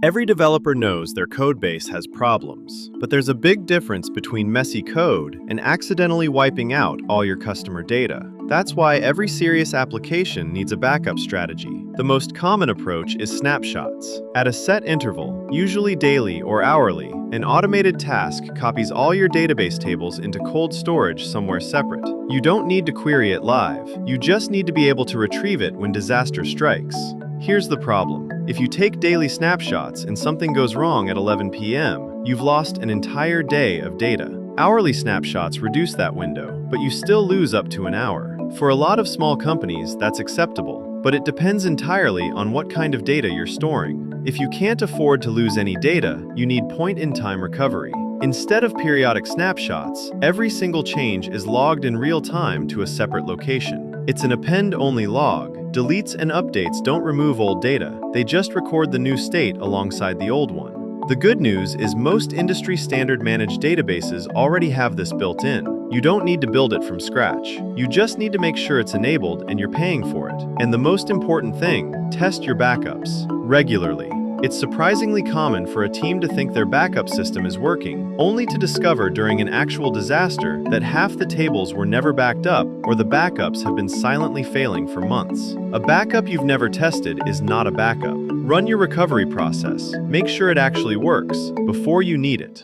Every developer knows their codebase has problems, but there's a big difference between messy code and accidentally wiping out all your customer data. That's why every serious application needs a backup strategy. The most common approach is snapshots. At a set interval, usually daily or hourly, an automated task copies all your database tables into cold storage somewhere separate. You don't need to query it live. You just need to be able to retrieve it when disaster strikes. Here's the problem. If you take daily snapshots and something goes wrong at 11 p.m., you've lost an entire day of data. Hourly snapshots reduce that window, but you still lose up to an hour. For a lot of small companies, that's acceptable, but it depends entirely on what kind of data you're storing. If you can't afford to lose any data, you need point-in-time recovery. Instead of periodic snapshots, every single change is logged in real time to a separate location. It's an append-only log. Deletes and updates don't remove old data, they just record the new state alongside the old one. The good news is most industry-standard managed databases already have this built in. You don't need to build it from scratch. You just need to make sure it's enabled and you're paying for it. And the most important thing, test your backups regularly. It's surprisingly common for a team to think their backup system is working, only to discover during an actual disaster that half the tables were never backed up or the backups have been silently failing for months. A backup you've never tested is not a backup. Run your recovery process. Make sure it actually works before you need it.